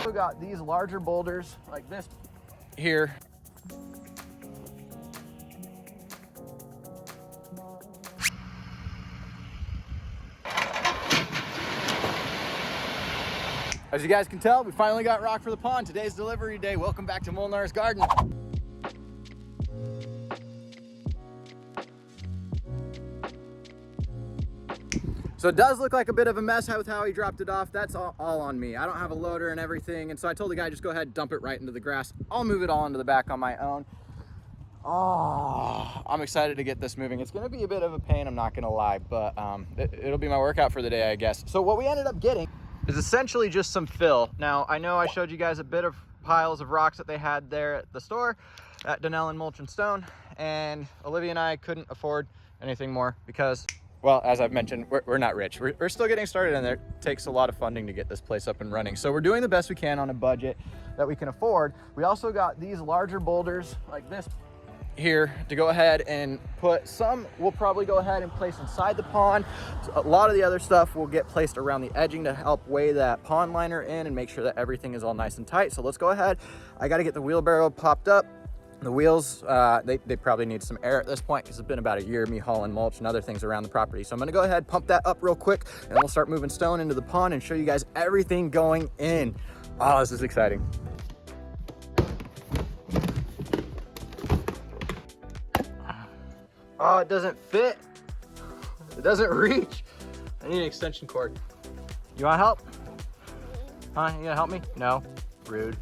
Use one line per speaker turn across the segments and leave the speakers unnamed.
We got these larger boulders like this here. As you guys can tell, we finally got rock for the pond. Today's delivery day. Welcome back to Molnar's Garden. So it does look like a bit of a mess with how he dropped it off. That's all on me. I don't have a loader and everything. And so I told the guy, just go ahead and dump it right into the grass. I'll move it all into the back on my own. Oh, I'm excited to get this moving. It's gonna be a bit of a pain, I'm not gonna lie, but it'll be my workout for the day, I guess. So what we ended up getting is essentially just some fill. Now, I know I showed you guys a bit of piles of rocks that they had there at the store at Dunnellon, Mulch and Stone, and Olivia and I couldn't afford anything more because, well, as I've mentioned, we're not rich. We're still getting started, and it takes a lot of funding to get this place up and running. So we're doing the best we can on a budget that we can afford. We also got these larger boulders like this here to go ahead and put some. We'll probably go ahead and place inside the pond. A lot of the other stuff will get placed around the edging to help weigh that pond liner in and make sure that everything is all nice and tight. So let's go ahead. I got to get the wheelbarrow popped up. The wheels, they probably need some air at this point because it's been about a year of me hauling mulch and other things around the property. So I'm gonna go ahead, pump that up real quick, and we'll start moving stone into the pond and show you guys everything going in. Oh, this is exciting. Oh, it doesn't fit. It doesn't reach. I need an extension cord. You want help? Huh? You gonna help me? No? Rude.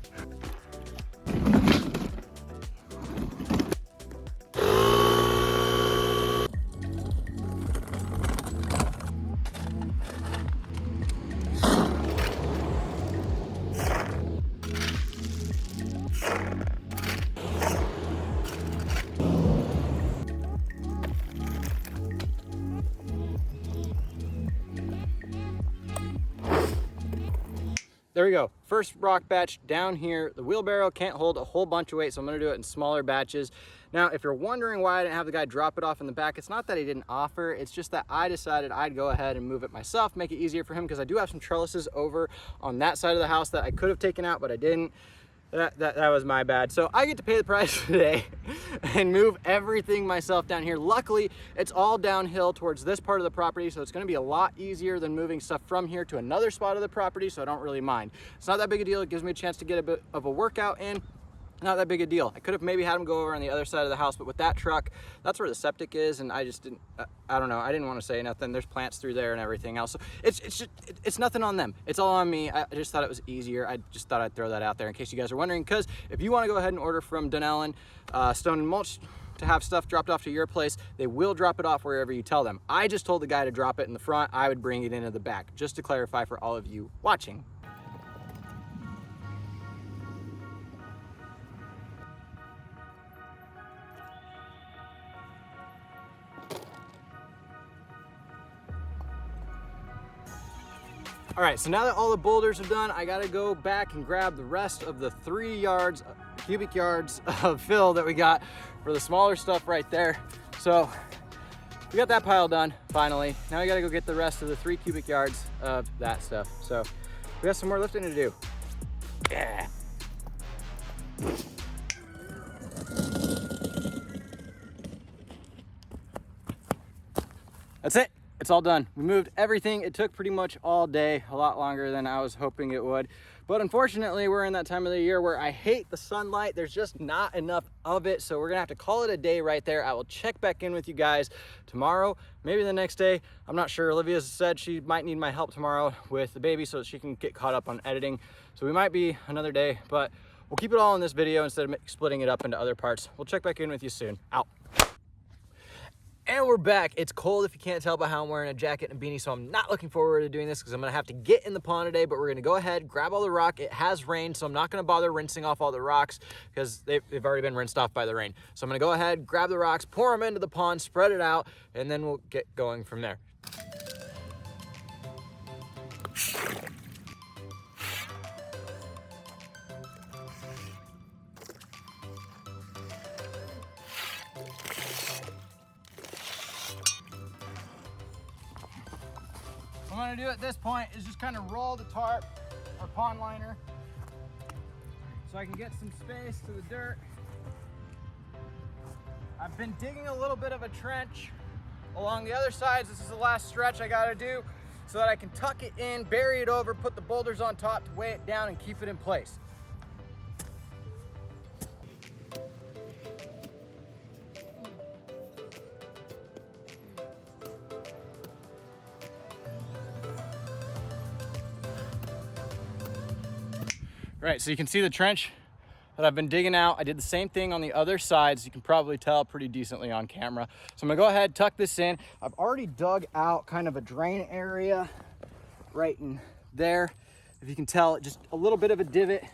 There we go. First rock batch down here. The wheelbarrow can't hold a whole bunch of weight, so I'm gonna do it in smaller batches. Now, if you're wondering why I didn't have the guy drop it off in the back, it's not that he didn't offer, it's just that I decided I'd go ahead and move it myself, make it easier for him, because I do have some trellises over on that side of the house that I could have taken out, but I didn't. That was my bad. So I get to pay the price today and move everything myself down here. Luckily, it's all downhill towards this part of the property, so it's gonna be a lot easier than moving stuff from here to another spot of the property, so I don't really mind. It's not that big a deal. It gives me a chance to get a bit of a workout in. Not that big a deal. I could have maybe had him go over on the other side of the house, but with that truck, that's where the septic is, and I just didn't, I don't know, I didn't want to say nothing. There's plants through there and everything else. So it's nothing on them. It's all on me. I just thought it was easier. I just thought I'd throw that out there in case you guys are wondering, because if you want to go ahead and order from Dunnellon, Stone and Mulch to have stuff dropped off to your place, they will drop it off wherever you tell them. I just told the guy to drop it in the front. I would bring it into the back, just to clarify for all of you watching. All right, so now that all the boulders are done, I gotta go back and grab the rest of the 3 cubic yards of fill that we got for the smaller stuff right there. So we got that pile done, finally. Now we gotta go get the rest of the 3 cubic yards of that stuff. So we got some more lifting to do. Yeah. That's it. It's all done. We moved everything. It took pretty much all day, a lot longer than I was hoping it would. But unfortunately, we're in that time of the year where I hate the sunlight. There's just not enough of it. So we're gonna have to call it a day right there. I will check back in with you guys tomorrow, maybe the next day. I'm not sure. Olivia said she might need my help tomorrow with the baby so that she can get caught up on editing. So we might be another day, but we'll keep it all in this video instead of splitting it up into other parts. We'll check back in with you soon. Out. And we're back. It's cold if you can't tell by how I'm wearing a jacket and beanie, so I'm not looking forward to doing this because I'm going to have to get in the pond today, but we're going to go ahead, grab all the rock. It has rained, so I'm not going to bother rinsing off all the rocks because they've already been rinsed off by the rain. So I'm going to go ahead, grab the rocks, pour them into the pond, spread it out, and then we'll get going from there. What I'm gonna do at this point is just kind of roll the tarp or pond liner so I can get some space to the dirt. I've been digging a little bit of a trench along the other sides. This is the last stretch I gotta do so that I can tuck it in, bury it over, put the boulders on top to weigh it down and keep it in place. Right, so you can see the trench that I've been digging out. I did the same thing on the other side, so you can probably tell pretty decently on camera. So I'm gonna go ahead, tuck this in. I've already dug out kind of a drain area right in there. If you can tell, just a little bit of a divot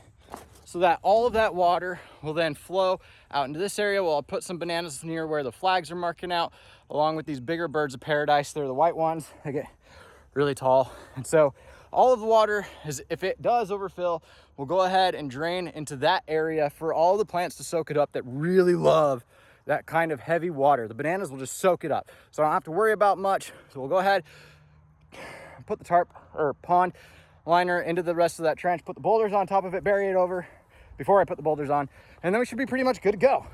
so that all of that water will then flow out into this area. Well, I'll put some bananas near where the flags are marking out, along with these bigger birds of paradise. They're the white ones. They get really tall. And so all of the water, is, if it does overfill, we'll go ahead and drain into that area for all the plants to soak it up that really love that kind of heavy water. The bananas will just soak it up. So I don't have to worry about much. So we'll go ahead, put the tarp or pond liner into the rest of that trench, put the boulders on top of it, bury it over before I put the boulders on, and then we should be pretty much good to go.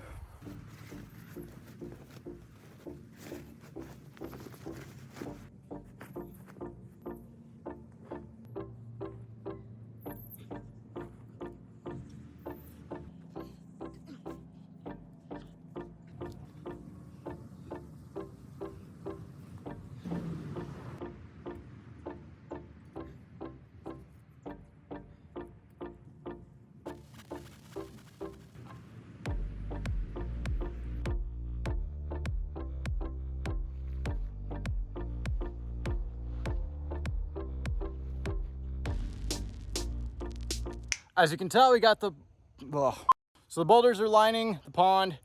As you can tell, we got so the boulders are lining the pond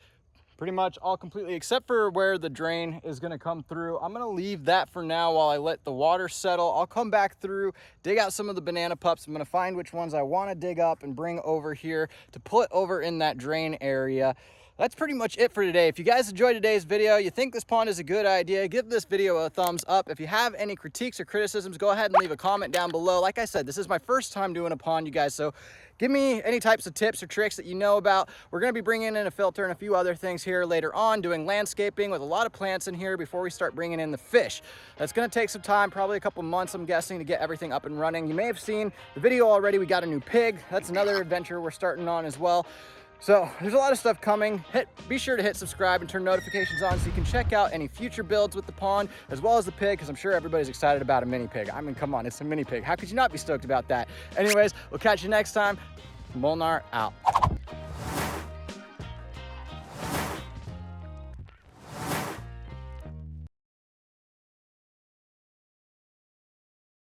pretty much all completely, except for where the drain is gonna come through. I'm gonna leave that for now while I let the water settle. I'll come back through, dig out some of the banana pups. I'm gonna find which ones I wanna dig up and bring over here to put over in that drain area. That's pretty much it for today. If you guys enjoyed today's video, you think this pond is a good idea, give this video a thumbs up. If you have any critiques or criticisms, go ahead and leave a comment down below. Like I said, this is my first time doing a pond, you guys, so give me any types of tips or tricks that you know about. We're gonna be bringing in a filter and a few other things here later on, doing landscaping with a lot of plants in here before we start bringing in the fish. That's gonna take some time, probably a couple months, I'm guessing, to get everything up and running. You may have seen the video already. We got a new pig. That's another adventure we're starting on as well. So there's a lot of stuff coming. Be sure to hit subscribe and turn notifications on so you can check out any future builds with the pond as well as the pig, because I'm sure everybody's excited about a mini pig. I mean, come on, it's a mini pig. How could you not be stoked about that? Anyways, we'll catch you next time. Molnar out.